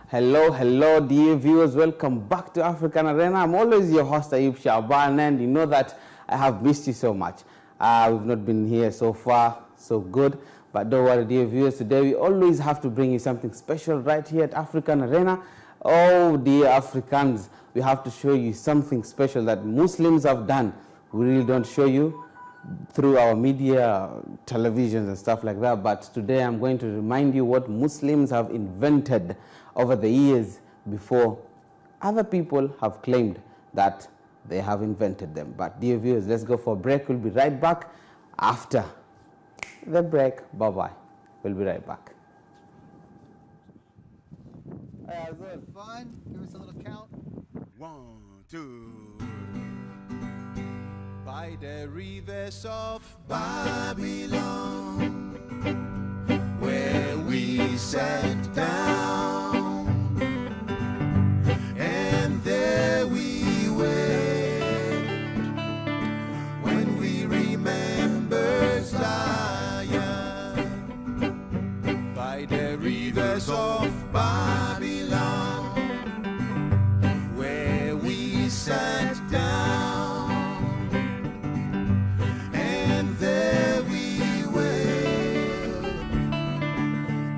Hello, dear viewers. Welcome back to African Arena. I'm always your host, Ayub Shaban, and you know that I have missed you so much. We've not been here so far, so good. But don't worry, dear viewers. Today we always have to bring you something special right here at African Arena. Oh, dear Africans, we have to show you something special that Muslims have done. We really don't show you through our media, televisions and stuff like that. But today I'm going to remind you what Muslims have invented over the years before other people have claimed that they have invented them. But dear viewers, let's go for a break. We'll be right back after the break. Bye-bye. We'll be right back. Fun. Give us a little count. 1, 2. By the rivers of Babylon, where we sat down, and there we went, when we remember Zion. By the rivers of Babylon, where we sat down, there we were,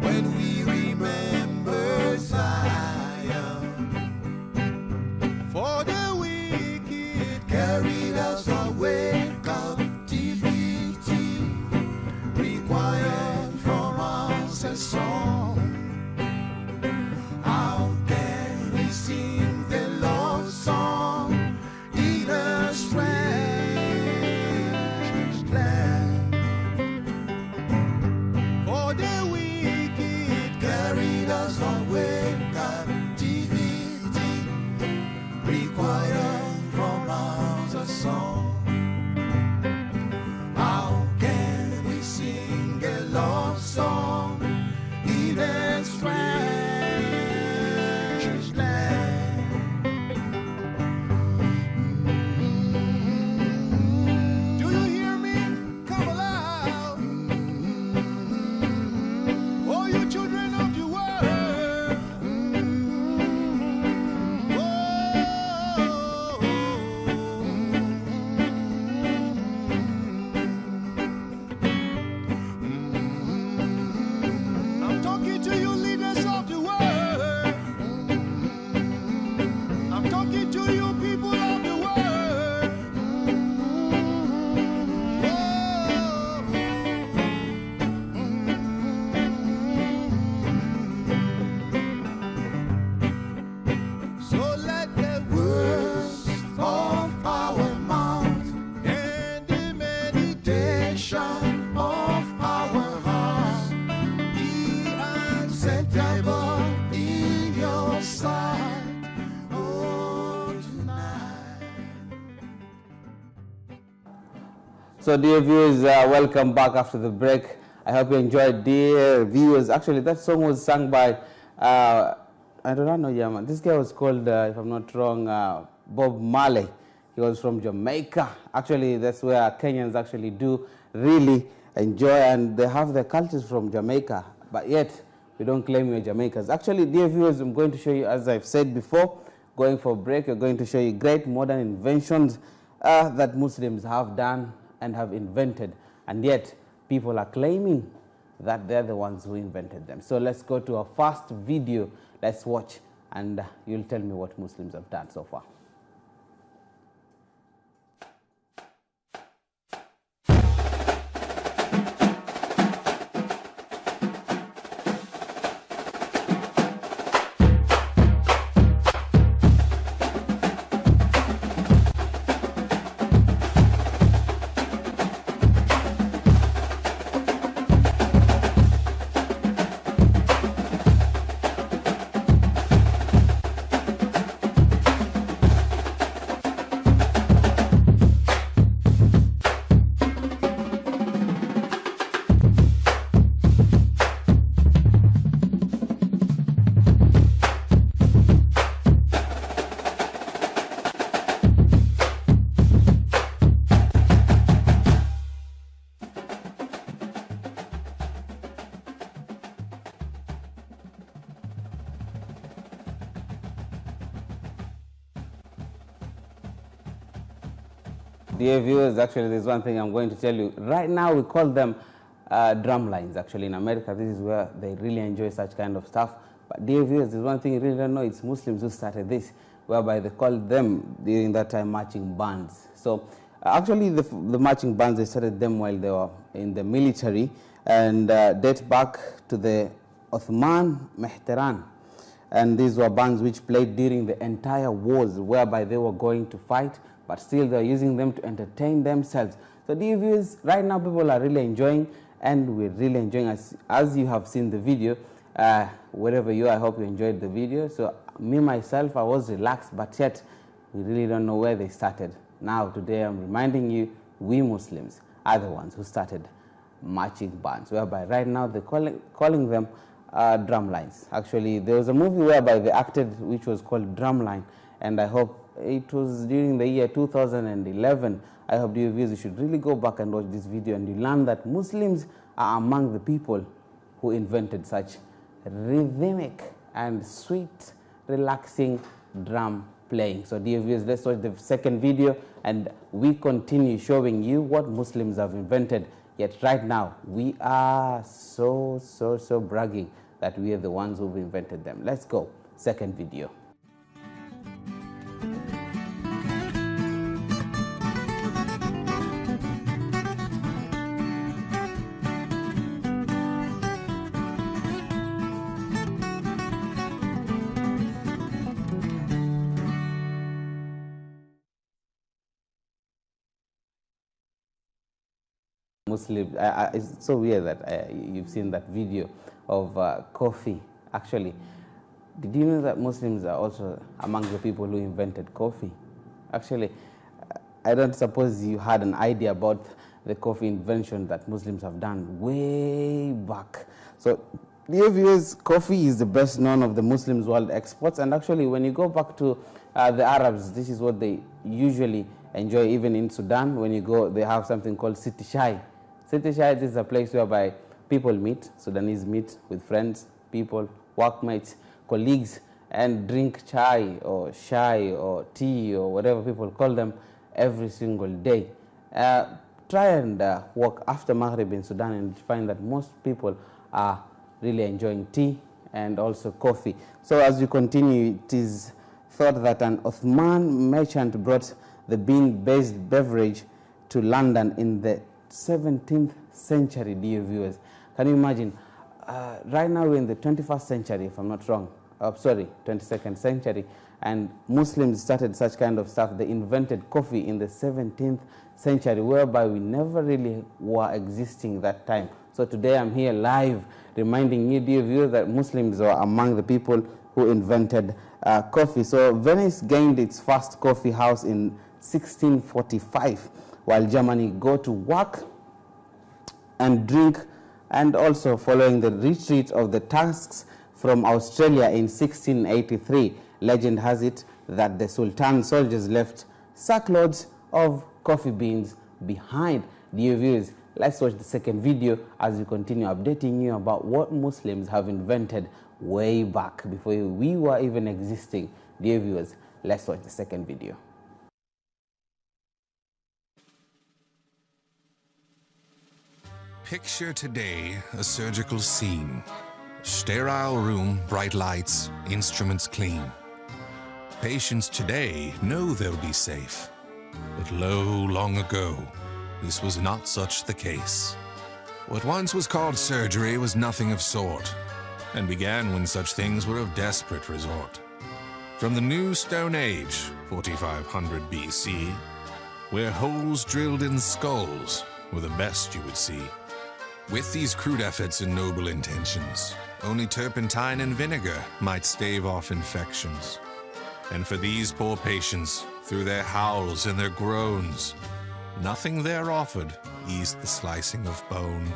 when we remember Zion. For the wicked carried us away, captivity required from us a song. How can we sing the Lord's song in a strange land? For the wicked carried us away, captivity required from us a song. How can we sing a love song in a strange land? Do you hear me? Come aloud. Oh, you children of the world. I'm talking to you, leaders of the world. I'm talking to you, people of the world. So let the words of our mouth and the meditation of our heart be acceptable in your sight, oh, tonight. So dear viewers, welcome back after the break. I hope you enjoyed, dear viewers. Actually, that song was sung by, I don't know, Yaman. This guy was called, if I'm not wrong, Bob Marley. He was from Jamaica. Actually, that's where Kenyans actually do really enjoy, and they have their cultures from Jamaica. But yet, we don't claim we're Jamaicans. Actually, dear viewers, I'm going to show you, as I've said before, going for a break, we're going to show you great modern inventions that Muslims have done and have invented, and yet people are claiming that they're the ones who invented them. So let's go to our first video. Let's watch, and you'll tell me what Muslims have done so far. Dear viewers, actually there's one thing I'm going to tell you. Right now we call them drum lines. Actually in America, this is where they really enjoy such kind of stuff. But dear viewers, there's one thing you really don't know. It's Muslims who started this, whereby they called them during that time marching bands. So actually the marching bands, they started them while they were in the military, and date back to the Uthman Mehteran. And these were bands which played during the entire wars, whereby they were going to fight, but still they're using them to entertain themselves. So dear viewers, right now people are really enjoying, and we're really enjoying, as you have seen the video. Wherever you are, I hope you enjoyed the video. So me myself, I was relaxed, but yet we really don't know where they started. Now today I'm reminding you, we Muslims are the ones who started marching bands, whereby right now they're calling them drum lines. Actually, there was a movie whereby they acted, which was called Drumline, and I hope it was during the year 2011. I hope you viewers, you should really go back and watch this video, and you learn that Muslims are among the people who invented such rhythmic and sweet, relaxing drum playing. So dear viewers, let's watch the second video, and we continue showing you what Muslims have invented. Yet right now, we are so bragging that we are the ones who've invented them. Let's go. Second video. Muslims, it's so weird that you've seen that video of coffee. Actually, did you know that Muslims are also among the people who invented coffee? Actually, I don't suppose you had an idea about the coffee invention that Muslims have done way back. So, dear viewers, coffee is the best known of the Muslims' world exports, and actually when you go back to the Arabs, this is what they usually enjoy. Even in Sudan, when you go, they have something called City Shai. City Shai is a place whereby people meet, Sudanese meet with friends, people, workmates, colleagues, and drink chai or shai or tea or whatever people call them every single day. Try and walk after Maghrib in Sudan, and find that most people are really enjoying tea and also coffee. So as we continue, it is thought that an Ottoman merchant brought the bean-based beverage to London in the 17th century, dear viewers. Can you imagine? Right now we're in the 21st century, if I'm not wrong. Sorry, 22nd century. And Muslims started such kind of stuff. They invented coffee in the 17th century, whereby we never really were existing that time. So today I'm here live reminding you, dear viewers, that Muslims are among the people who invented coffee. So Venice gained its first coffee house in 1645, while Germany go to work and drink, and also following the retreat of the Turks from Australia in 1683. Legend has it that the Sultan soldiers left sackloads of coffee beans behind. Dear viewers, let's watch the second video as we continue updating you about what Muslims have invented way back before we were even existing. Dear viewers, let's watch the second video. Picture today a surgical scene. Sterile room, bright lights, instruments clean. Patients today know they'll be safe. But long ago, this was not such the case. What once was called surgery was nothing of sort, and began when such things were of desperate resort. From the New Stone Age, 4500 BC, where holes drilled in skulls were the best you would see. With these crude efforts and noble intentions, only turpentine and vinegar might stave off infections. And for these poor patients, through their howls and their groans, nothing there offered eased the slicing of bone.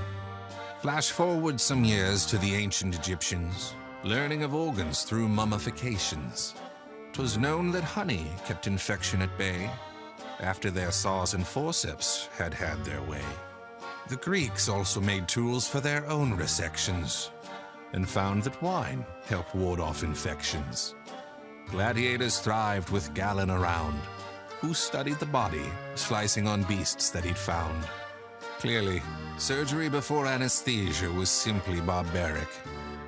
Flash forward some years to the ancient Egyptians, learning of organs through mummifications. 'Twas known that honey kept infection at bay, after their saws and forceps had had their way. The Greeks also made tools for their own resections, and found that wine helped ward off infections. Gladiators thrived with gallon around, who studied the body, slicing on beasts that he'd found. Clearly, surgery before anesthesia was simply barbaric.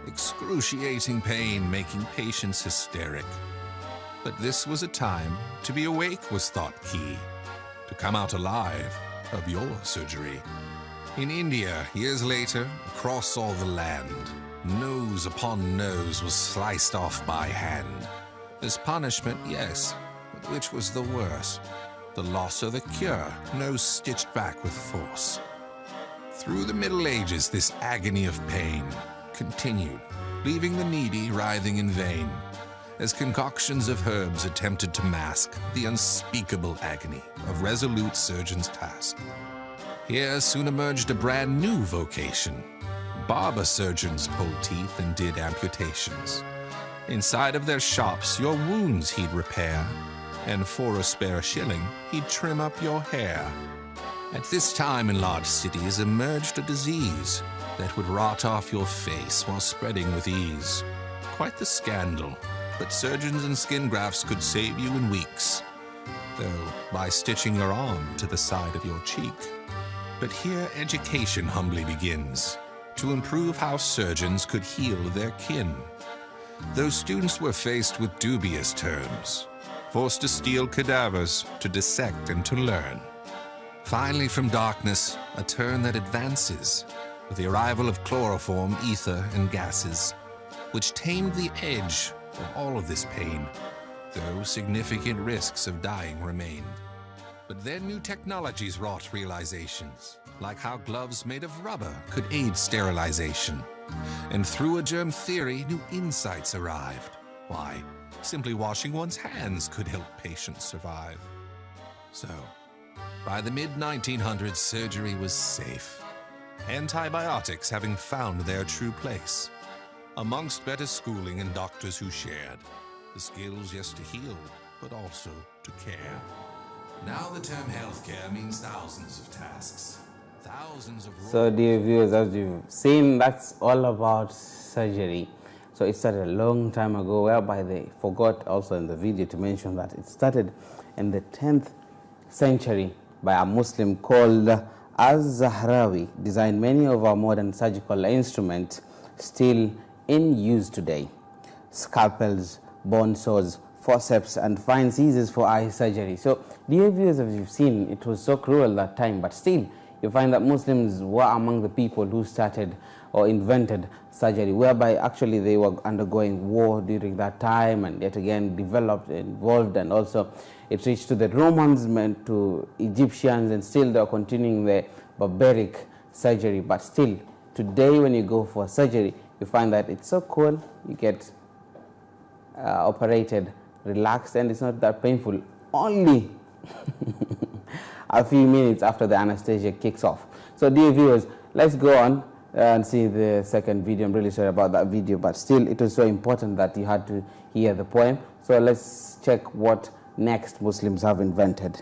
Excruciating pain making patients hysteric. But this was a time to be awake was thought key. To come out alive of your surgery. In India, years later, across all the land, nose upon nose was sliced off by hand. As punishment, yes, but which was the worse? The loss or the cure, nose stitched back with force. Through the Middle Ages, this agony of pain continued, leaving the needy writhing in vain, as concoctions of herbs attempted to mask the unspeakable agony of resolute surgeons' task. Here soon emerged a brand new vocation. Barber surgeons pulled teeth and did amputations. Inside of their shops, your wounds he'd repair, and for a spare shilling, he'd trim up your hair. At this time in large cities emerged a disease that would rot off your face while spreading with ease. Quite the scandal, but surgeons and skin grafts could save you in weeks, though by stitching your arm to the side of your cheek. But here education humbly begins, to improve how surgeons could heal their kin. Those students were faced with dubious terms, forced to steal cadavers, to dissect and to learn. Finally from darkness, a turn that advances, with the arrival of chloroform, ether, and gases, which tamed the edge of all of this pain, though significant risks of dying remained. But then new technologies wrought realizations, like how gloves made of rubber could aid sterilization. And through a germ theory, new insights arrived. Why, simply washing one's hands could help patients survive. So, by the mid-1900s, surgery was safe. Antibiotics having found their true place, amongst better schooling and doctors who shared the skills, yes, to heal, but also to care. Now the term healthcare means thousands of tasks, thousands of roles. So dear viewers, as you've seen, that's all about surgery. So it started a long time ago, whereby they forgot also in the video to mention that it started in the 10th century by a Muslim called Az-Zahrawi, designed many of our modern surgical instruments still in use today. Scalpels, bone saws, forceps, and fine scissors for eye surgery. So, dear viewers, as you've seen, it was so cruel that time, but still, you find that Muslims were among the people who started or invented surgery, whereby actually they were undergoing war during that time, and yet again developed, evolved, and also it reached to the Romans, meant to Egyptians, and still they are continuing the barbaric surgery. But still, today when you go for surgery, you find that it's so cool, you get operated, relaxed, and it's not that painful, only a few minutes after the anesthesia kicks off. So dear viewers, let's go on and see the second video. I'm really sorry about that video, but still it was so important that you had to hear the poem. So let's check what next Muslims have invented.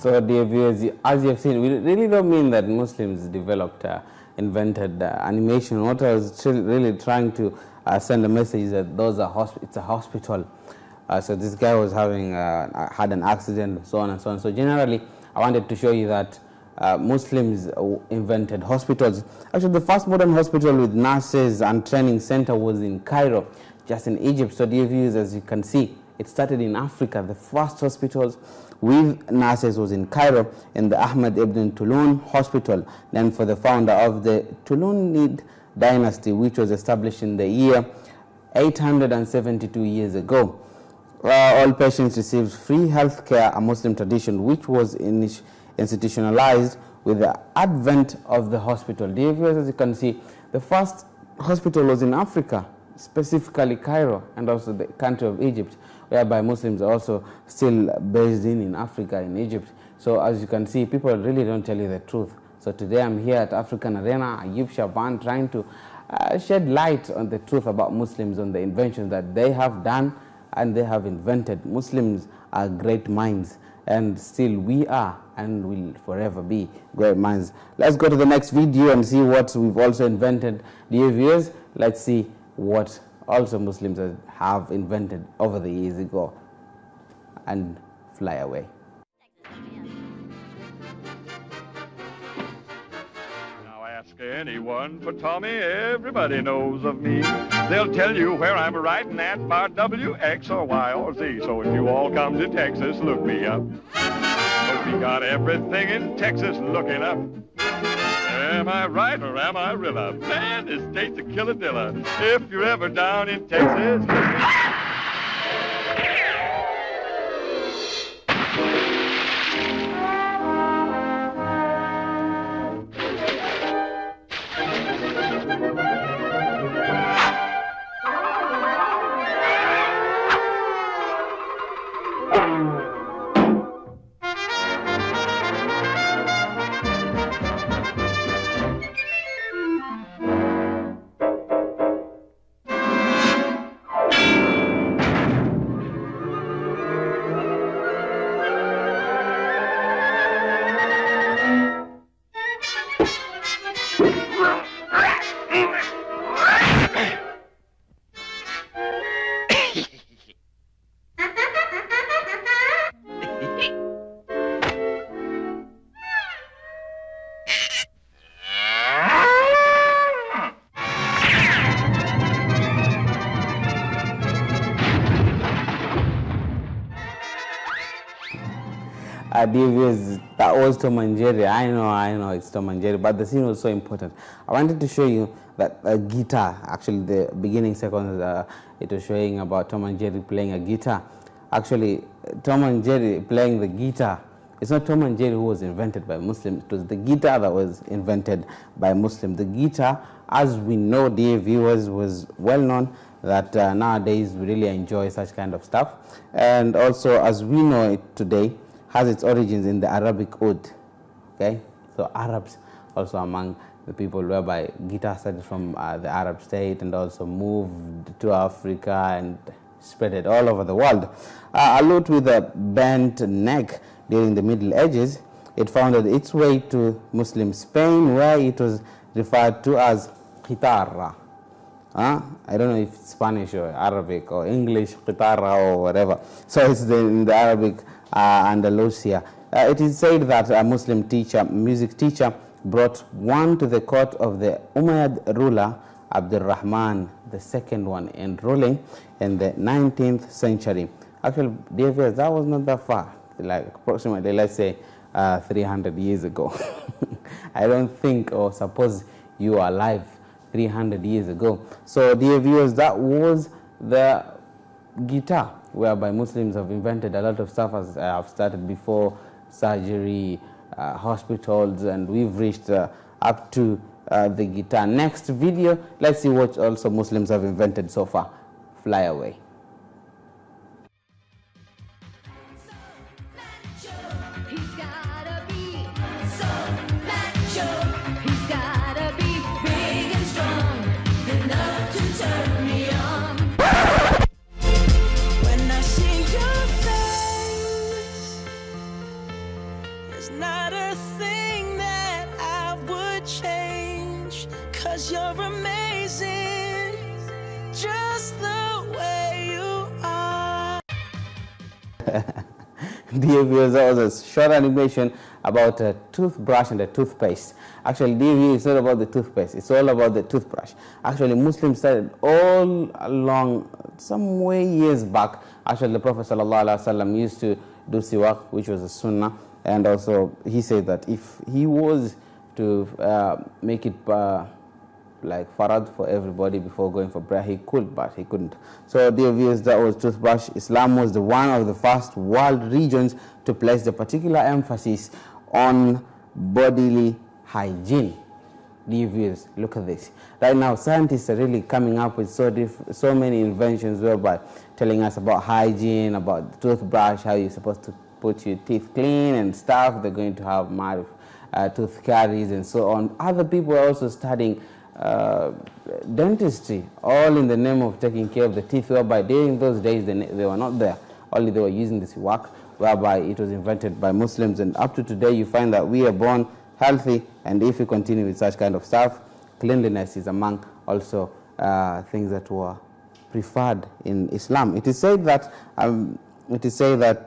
So, dear viewers, as you have seen, we really don't mean that Muslims developed, invented animation. What I was really trying to send a message that those are it's a hospital. So this guy was having had an accident, so on and so on. So generally, I wanted to show you that Muslims invented hospitals. Actually, the first modern hospital with nurses and training center was in Cairo, just in Egypt. So dear viewers, as you can see, it started in Africa. The first hospitals with nurses was in Cairo, in the Ahmed ibn Tulun Hospital, named for the founder of the Tulunid dynasty, which was established in the year 872 years ago. All patients received free health care, a Muslim tradition which was institutionalized with the advent of the hospital. Dear viewers, as you can see, the first hospital was in Africa, specifically Cairo, and also the country of Egypt, whereby Muslims are also still based in Africa, in Egypt. So as you can see, people really don't tell you the truth. So today I'm here at African Arena, Ayub Shaban, trying to shed light on the truth about Muslims, on the inventions that they have done and they have invented. Muslims are great minds, and still we are and will forever be great minds. Let's go to the next video and see what we've also invented. Dear viewers, let's see what also Muslims have invented over the years ago, and fly away. Ask anyone but Tommy, everybody knows of me. They'll tell you where I'm riding at, bar W, X, or Y, or Z. So if you all come to Texas, look me up. But we got everything in Texas looking up. Am I right or am I Rilla? Man, this state's a killadilla. If you're ever down in Texas, Dear viewers, that was Tom and Jerry. I know it's Tom and Jerry, but the scene was so important. I wanted to show you that a guitar, actually the beginning seconds, it was showing about Tom and Jerry playing a guitar. Actually, Tom and Jerry playing the guitar, it's not Tom and Jerry who was invented by Muslims, it was the guitar that was invented by Muslims. The guitar, as we know, dear viewers, was well known that nowadays we really enjoy such kind of stuff. And also, as we know it today, has its origins in the Arabic oud. Okay, so Arabs also among the people whereby guitar started from the Arab state and also moved to Africa and spread it all over the world. A lute with a bent neck during the Middle Ages, it found its way to Muslim Spain, where it was referred to as guitarra. I don't know if it's Spanish or Arabic or English, guitarra or whatever. So it's in the Arabic Andalusia. It is said that a Muslim music teacher, brought one to the court of the Umayyad ruler Abdul Rahman, the second one in ruling in the 19th century. Actually, dear viewers, that was not that far, like approximately, let's say, 300 years ago. I don't think or suppose you are alive 300 years ago. So, dear viewers, that was the guitar, whereby Muslims have invented a lot of stuff, as I have started before, surgery, hospitals, and we've reached up to the guitar. Next video, let's see what also Muslims have invented so far. Fly away. There's not a thing that I would change, 'cause you're amazing, just the way you are. Dear viewers, that was a short animation about a toothbrush and a toothpaste. Actually, dear viewers, it's not about the toothpaste, it's all about the toothbrush. Actually, Muslims started all along, some way years back. Actually, the Prophet ﷺ used to do siwak, which was a sunnah, and also he said that if he was to make it like farad for everybody before going for prayer, he could, but he couldn't. So dear viewers, that was toothbrush. Islam was the one of the first world regions to place the particular emphasis on bodily hygiene. Dear viewers, look at this. Right now, scientists are really coming up with so many inventions whereby telling us about hygiene, about the toothbrush, how you're supposed to put your teeth clean and stuff. They're going to have mild tooth caries and so on. Other people are also studying dentistry, all in the name of taking care of the teeth, whereby during those days they were not there, only they were using this siwak, whereby it was invented by Muslims, and up to today you find that we are born healthy, and if we continue with such kind of stuff, cleanliness is among also things that were preferred in Islam. It is said that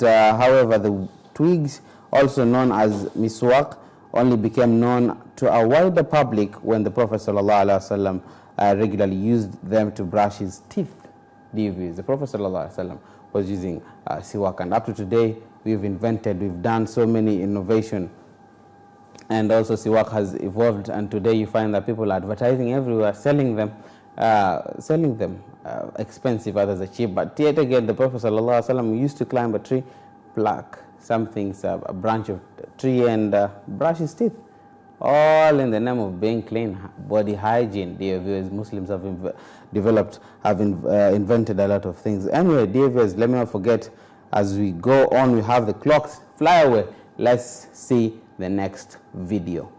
however, the twigs, also known as miswak, only became known to a wider public when the Prophet ﷺ regularly used them to brush his teeth. The Prophet ﷺ was using siwak, and up to today we've done so many innovation, and also siwak has evolved, and today you find that people are advertising everywhere, selling them expensive, others are cheap. But yet again, the Prophet ﷺ used to climb a tree, pluck a branch of tree, and brush his teeth, all in the name of being clean, body hygiene. Dear viewers, Muslims have invented a lot of things. Anyway, dear viewers, let me not forget, as we go on, we have the clocks fly away. Let's see the next video.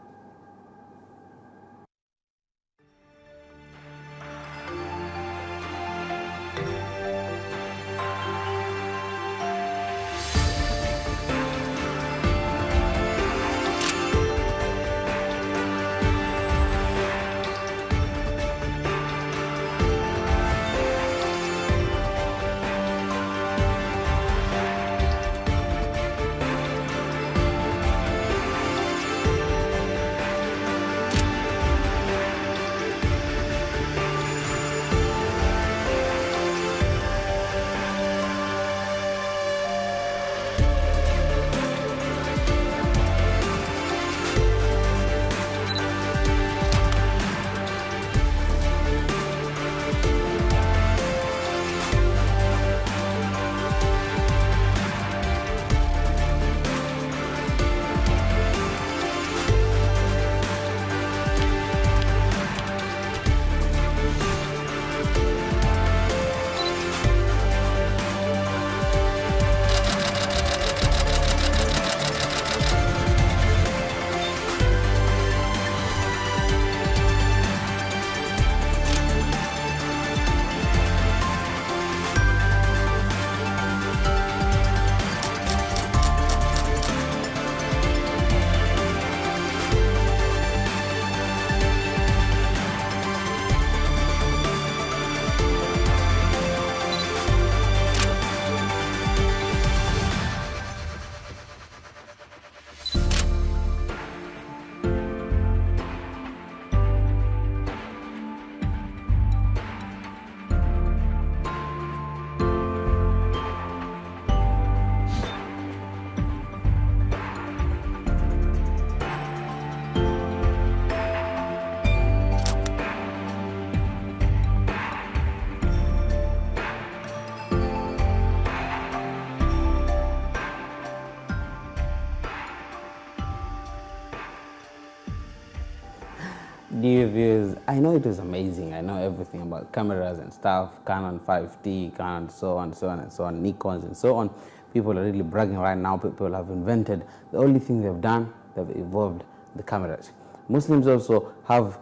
Dear viewers, I know it was amazing. I know everything about cameras and stuff, Canon 5D, Canon so on, so on, and so on, Nikons and so on. People are really bragging right now. People have invented. The only thing they've done, they've evolved the cameras. Muslims also have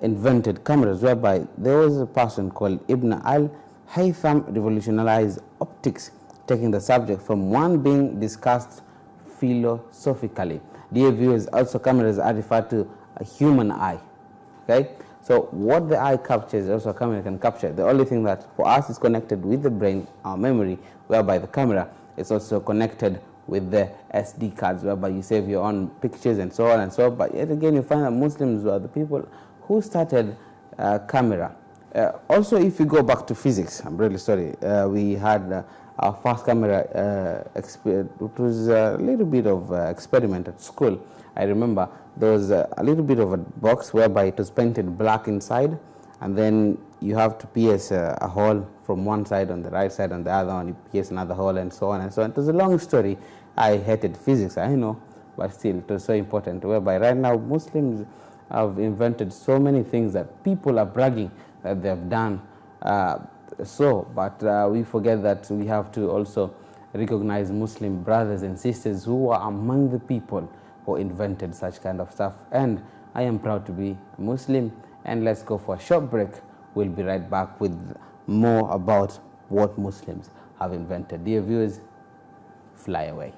invented cameras, whereby there was a person called Ibn al-Haytham revolutionized optics, taking the subject from one being discussed philosophically. Dear viewers, also cameras are referred to a human eye. Okay, so what the eye captures, also a camera can capture. The only thing that for us is connected with the brain, our memory, whereby the camera is also connected with the SD cards, whereby you save your own pictures and so on and so on. But yet again, you find that Muslims were the people who started camera. Also, if you go back to physics, I'm really sorry, we had our first camera, it was a little bit of experiment at school. I remember there was a little bit of a box whereby it was painted black inside, and then you have to pierce a hole from one side on the right side, and the other one you pierce another hole, and so on and so on. It was a long story. I hated physics, I know, but still it was so important, whereby right now Muslims have invented so many things that people are bragging that they have done. But we forget that we have to also recognize Muslim brothers and sisters who are among the people who invented such kind of stuff. And I am proud to be a Muslim. And let's go for a short break. We'll be right back with more about what Muslims have invented. Dear viewers, fly away.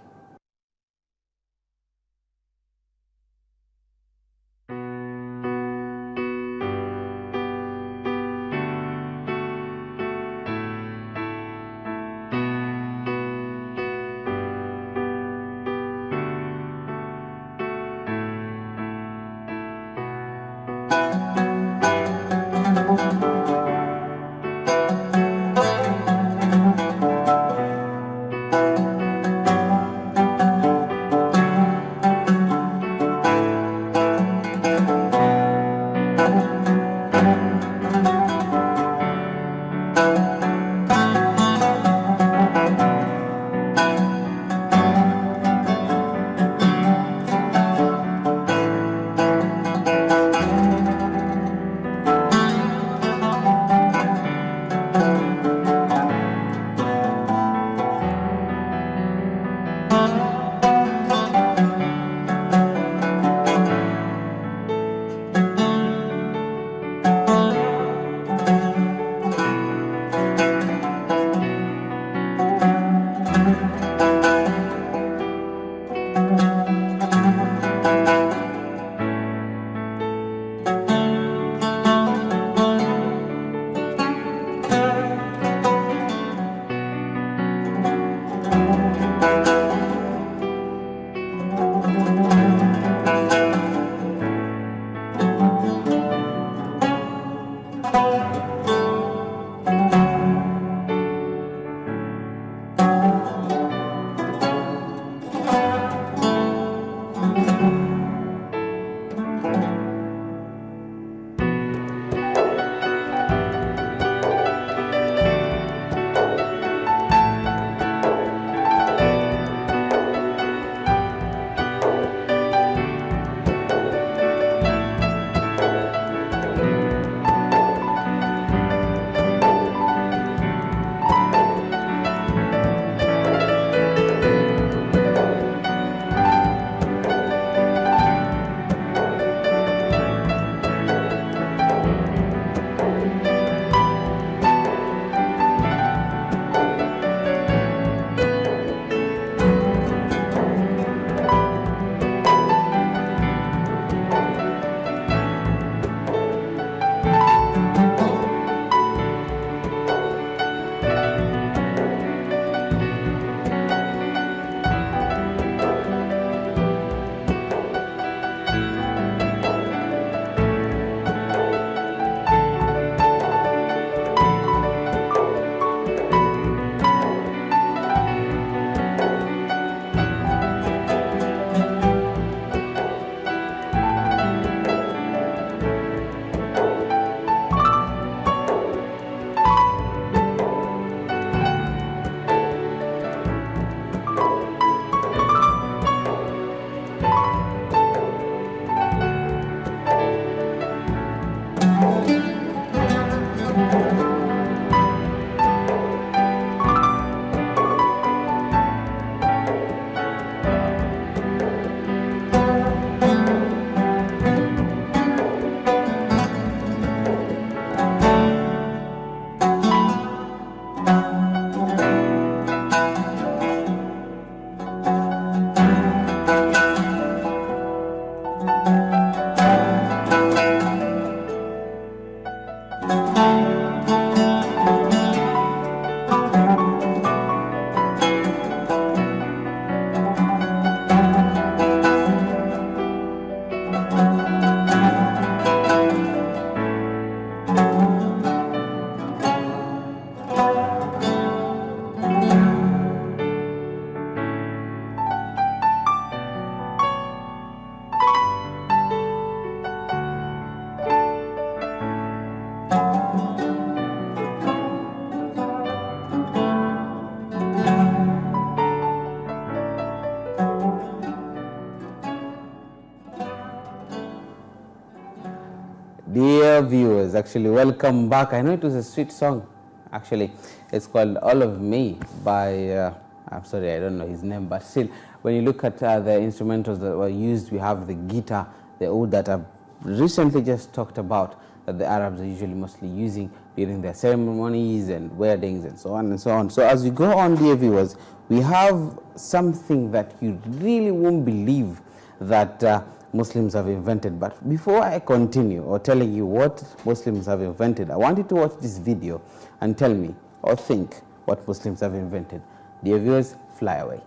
Dear viewers, actually welcome back. I know it was a sweet song. Actually, it's called All of Me by, I'm sorry, I don't know his name, but still, when you look at the instrumentals that were used, we have the guitar, the oud that I've recently just talked about, that the Arabs are usually mostly using during their ceremonies and weddings and so on and so on. So as we go on, dear viewers, we have something that you really won't believe that Muslims have invented. But before I continue or telling you what Muslims have invented, I want you to watch this video and tell me or think what Muslims have invented. Dear viewers, fly away.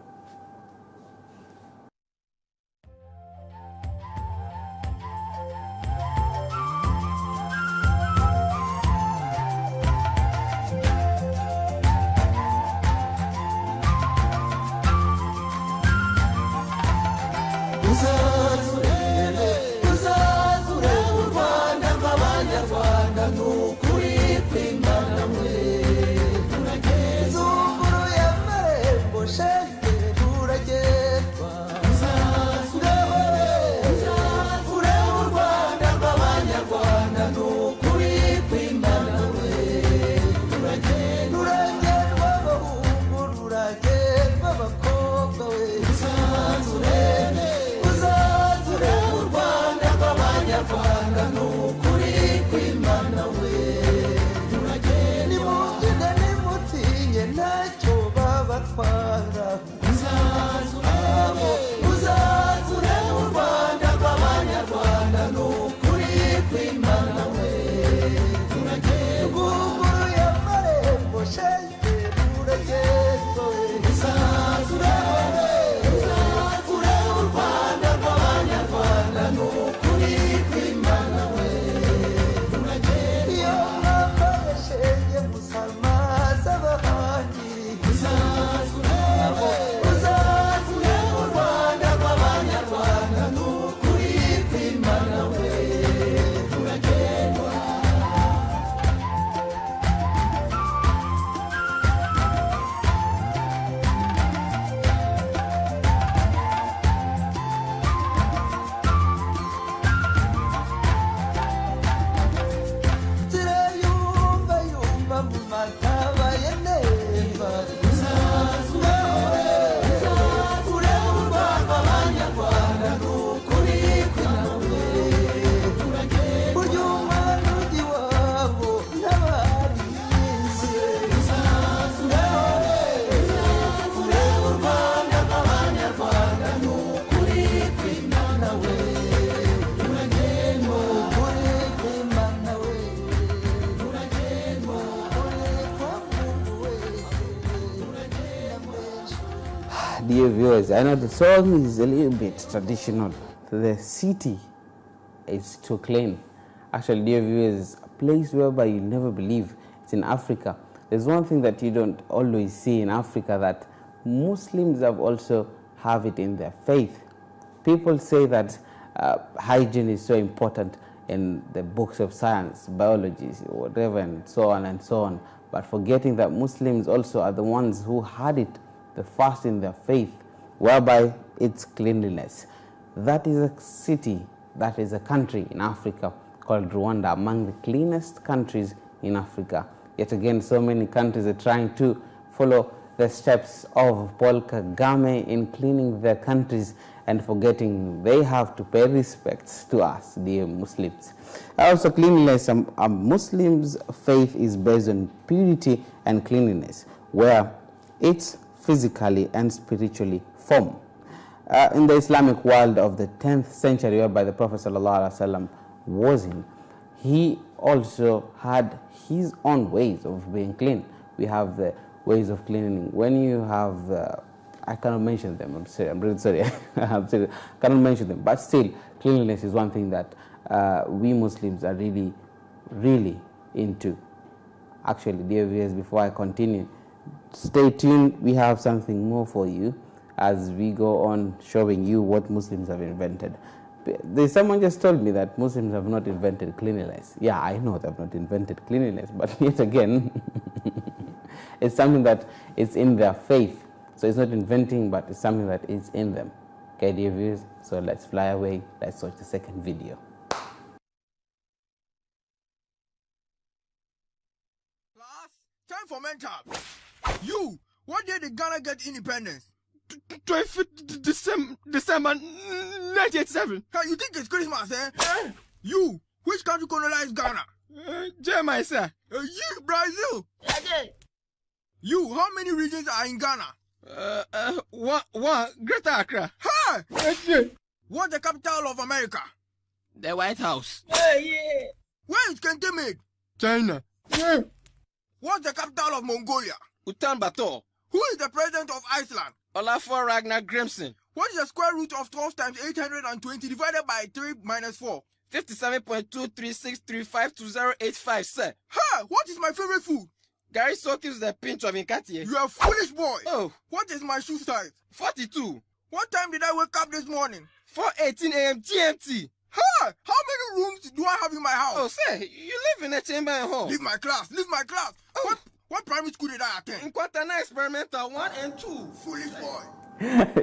Dear viewers, I know the song is a little bit traditional. The city is too clean. Actually, dear viewers, a place whereby you never believe. It's in Africa. There's one thing that you don't always see in Africa, that Muslims have also have it in their faith. People say that hygiene is so important in the books of science, biology, whatever, and so on and so on, but forgetting that Muslims also are the ones who had it the first in their faith, whereby it's cleanliness. That is a city, that is a country in Africa called Rwanda, among the cleanest countries in Africa. Yet again, so many countries are trying to follow the steps of Paul Kagame in cleaning their countries and forgetting they have to pay respects to us, dear Muslims. Also, cleanliness, Muslims' faith is based on purity and cleanliness, where it's physically and spiritually formed. In the Islamic world of the 10th century, whereby the Prophet ﷺ was in, he also had his own ways of being clean. We have the ways of cleaning. When you have, I cannot mention them, I'm sorry, I'm really sorry, I'm sorry, I cannot mention them, but still, cleanliness is one thing that we Muslims are really, really into. Actually, dear viewers, before I continue, stay tuned. We have something more for you as we go on showing you what Muslims have invented. Someone just told me that Muslims have not invented cleanliness. Yeah, I know they have not invented cleanliness, but yet again, it's something that is in their faith. So it's not inventing, but it's something that is in them. Okay, dear viewers, so let's fly away. Let's watch the second video. for mental. You, what day did Ghana get independence? 25th December 1987. Hey, you think it's Christmas, eh? You, which country colonized Ghana? Germany, sir. You, Brazil. You, how many regions are in Ghana? One, Greater Accra. Hey! What's the capital of America? The White House. Where is Kentemade? China. What's the capital of Mongolia? Ulaanbaatar. Who is the president of Iceland? Olafur Ragnar Grimson. What is the square root of 12 times 820 divided by 3 minus 4? 57.236352085, sir. Hey, what is my favorite food? Gary Soak is the pinch of Inkatie. You are a foolish boy. Oh. What is my shoe size? 42. What time did I wake up this morning? 4:18 a.m. GMT. Hey, how many rooms do I have in my house? Oh, sir, you live in a chamber and hall. Leave my class, leave my class. Oh. What primary school did I attend? In Quantana Experimental 1 and 2. Foolish boy.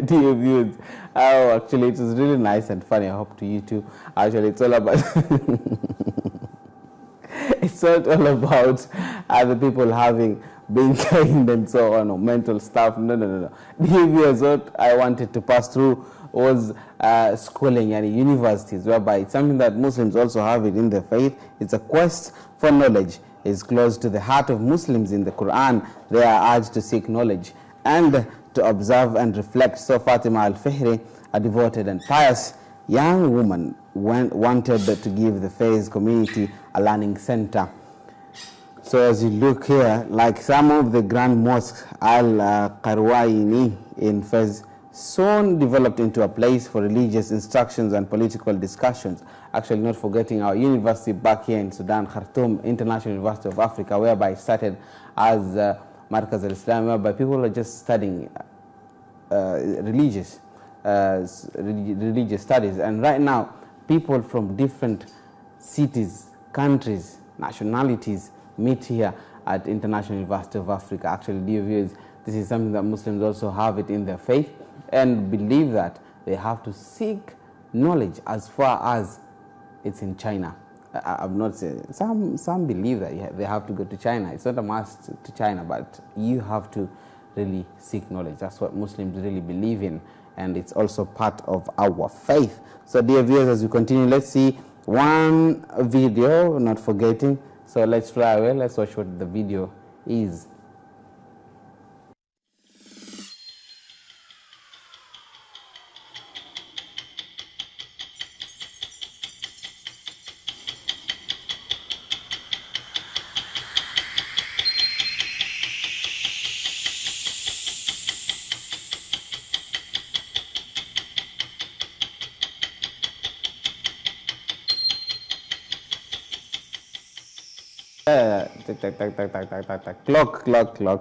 Dear viewers, oh, actually, it was really nice and funny. I hope to you too. Actually, it's all about it's not all about other people having being kind and so on, or mental stuff. No. Dear viewers, what I wanted to pass through was schooling and universities, whereby it's something that Muslims also have it in their faith. It's a quest for knowledge. It's close to the heart of Muslims. In the Quran, they are urged to seek knowledge and to observe and reflect. So Fatima Al-Fihri, a devoted and pious young woman, wanted to give the Fez community a learning center. So as you look here, like some of the grand mosques, Al-Qarwaini in Fez soon developed into a place for religious instructions and political discussions. Actually, not forgetting our university back here in Sudan, Khartoum International University of Africa, whereby it started as Markaz al-Islam, whereby people are just studying religious studies. And right now, people from different cities, countries, nationalities meet here at International University of Africa. Actually, dear viewers, this is something that Muslims also have it in their faith and believe that they have to seek knowledge as far as it's in China. I'm not saying, some believe that they have to go to China. It's not a must to China, but you have to really seek knowledge. That's what Muslims really believe in, and it's also part of our faith. So dear viewers, as we continue, let's see one video, not forgetting. So let's fly away, let's watch what the video is.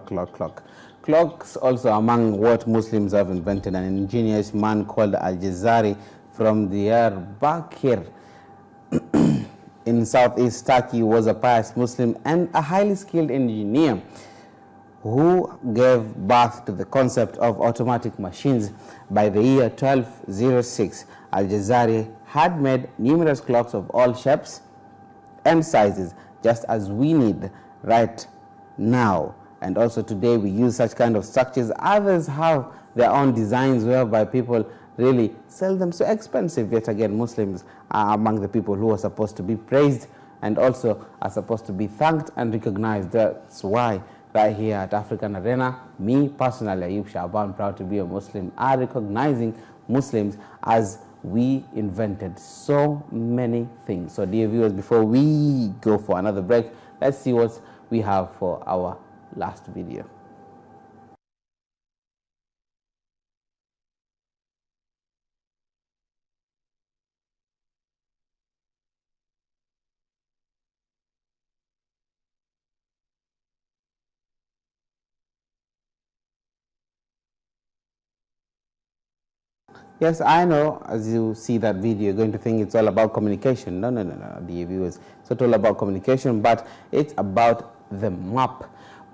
Clock. Clocks also among what Muslims have invented. An ingenious man called Al-Jazari from Diyarbakir in southeast Turkey was a pious Muslim and a highly skilled engineer who gave birth to the concept of automatic machines. By the year 1206, Al-Jazari had made numerous clocks of all shapes and sizes, just as we need right now. And also today we use such kind of structures. Others have their own designs whereby people really sell them so expensive. Yet again, Muslims are among the people who are supposed to be praised and also are supposed to be thanked and recognized. That's why right here at African Arena, me personally, Ayub Shaban, proud to be a Muslim, are recognizing Muslims as we invented so many things. So dear viewers, before we go for another break, let's see what we have for our last video. Yes, I know, as you see that video, you're going to think it's all about communication. No, dear viewers. It's not all about communication, but it's about the map.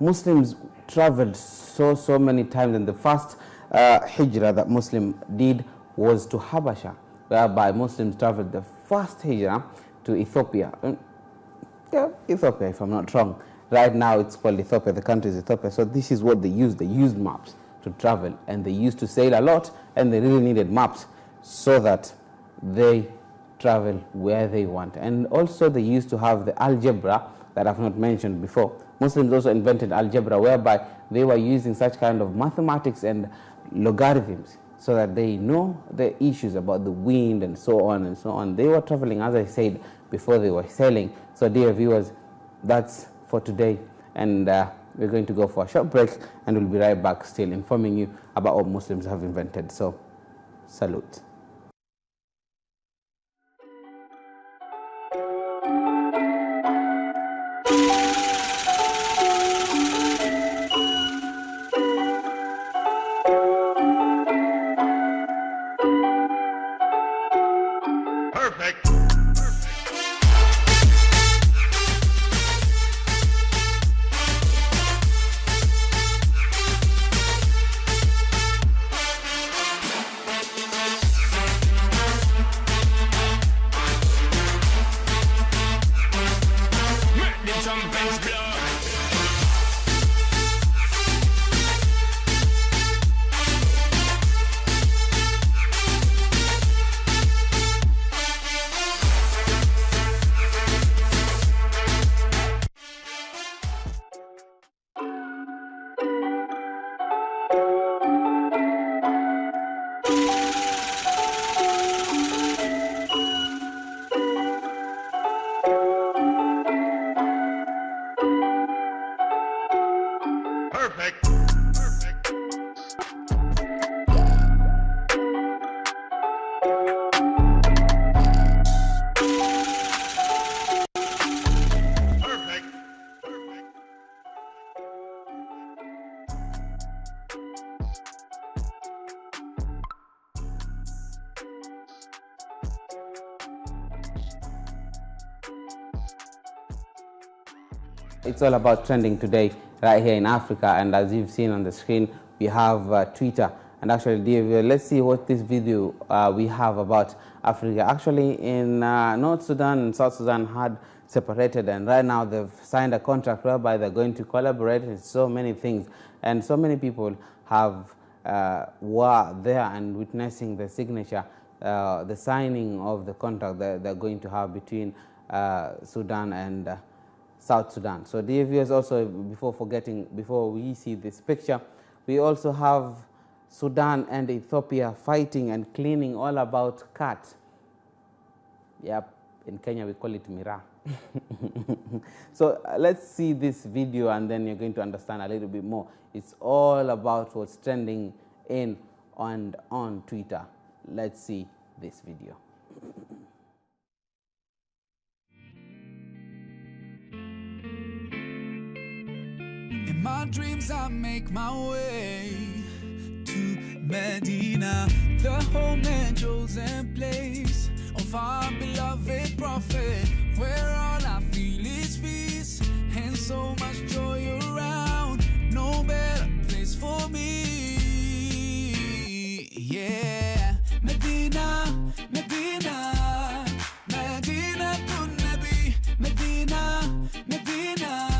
Muslims traveled so many times, and the first hijrah that Muslim did was to Habasha, whereby Muslims traveled the first hijrah to Ethiopia. Yeah, Ethiopia, if I'm not wrong. Right now it's called Ethiopia, the country is Ethiopia. So this is what they used. They used maps to travel, and they used to sail a lot, and they really needed maps so that they travel where they want. And also they used to have the algebra that I've not mentioned before. Muslims also invented algebra, whereby they were using such kind of mathematics and logarithms so that they know the issues about the wind and so on and so on. They were traveling, as I said, before they were sailing. So dear viewers, that's for today, and we're going to go for a short break, and we'll be right back still informing you about what Muslims have invented. So salute. Perfect. Make the trumpets blow. Perfect. Perfect. Perfect. Perfect. It's all about trending today right here in Africa, and as you've seen on the screen, we have Twitter. And actually, dear viewer, let's see what this video we have about Africa. Actually, in North Sudan and South Sudan had separated, and right now they've signed a contract whereby they're going to collaborate in so many things, and so many people have were there and witnessing the signature, the signing of the contract that they're going to have between Sudan and South Sudan. So dear viewers, also before we see this picture, we also have Sudan and Ethiopia fighting and cleaning all about cat. Yep, in Kenya we call it Mira. So let's see this video, and then you're going to understand a little bit more. It's all about what's trending in and on Twitter. Let's see this video. In my dreams I make my way to Medina, the home and chosen place of our beloved prophet, where all I feel is peace and so much joy around. No better place for me. Yeah, Medina, Medina, Medina to Nabi, Medina, Medina.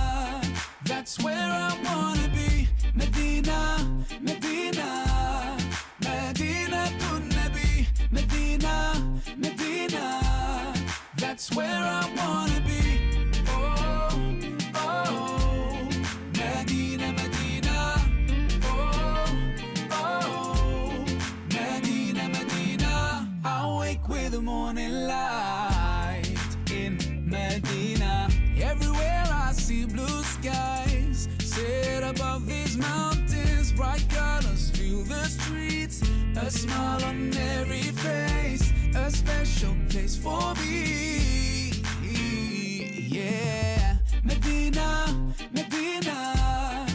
That's where I wanna be. Medina, Medina, Medina to Nabi, Medina, Medina. That's where I wanna be. Oh, oh, Medina, Medina. Oh, oh, Medina, Medina. I wake with the morning light in Medina. Everywhere I see blue skies, set above these mountains, bright colors fill the streets, a smile on every face, a special place for me. Yeah, Medina, Medina,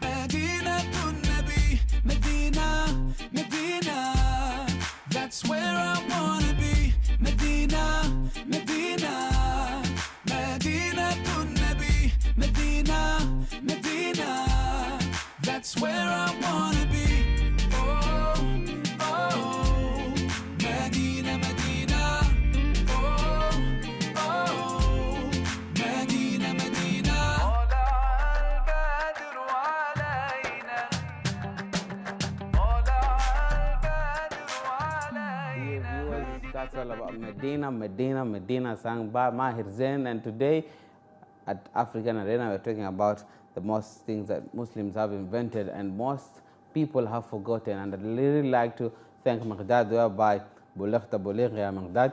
Medina to Nabi, Medina, Medina. That's where I wanna be. Medina, Medina, Medina to Nabi, Medina, Medina. That's where I wanna be. Oh, oh, Medina, Medina. Oh, oh, Medina, Medina. all about Medina, Medina, Medina, sung by Mahir Zain. And today at African Arena, we're talking about the most things that Muslims have invented and most people have forgotten. And I'd really like to thank Maghdad, whereby Bulakhta Buligh ya Maghdad.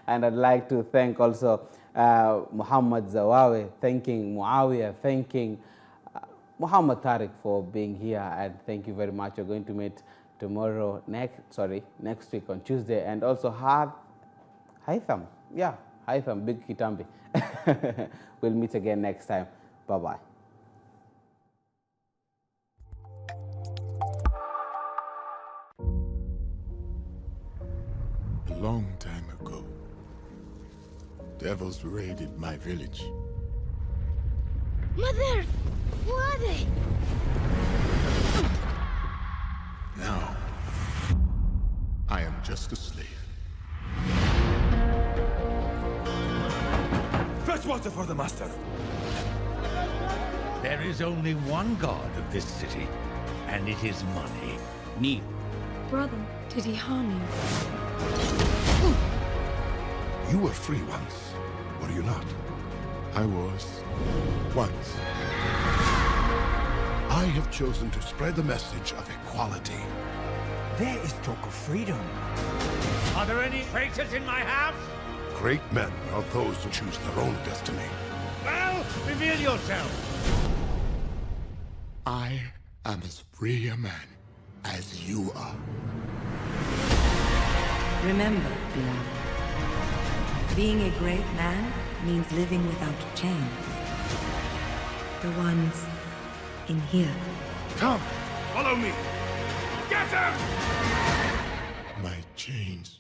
And I'd like to thank also Muhammad Zawawi, thanking Muawiyah, thanking Muhammad Tariq for being here, and thank you very much. We're going to meet tomorrow, next week on Tuesday, and also Haitham, Haitham, Big Kitambi. We'll meet again next time. Bye-bye. A long time ago, devils raided my village. Mother! Who are they? Now, I am just a slave. Fresh water for the master. There is only one god of this city, and it is money. Kneel. Brother, did he harm you? You were free once, were you not? I was. Once. I have chosen to spread the message of equality. There is talk of freedom. Are there any traitors in my house? Great men are those who choose their own destiny. Well, reveal yourself. I am as free a man as you are. Remember, Bilal, being a great man means living without chains. The ones in here. Come, follow me. Get him! My chains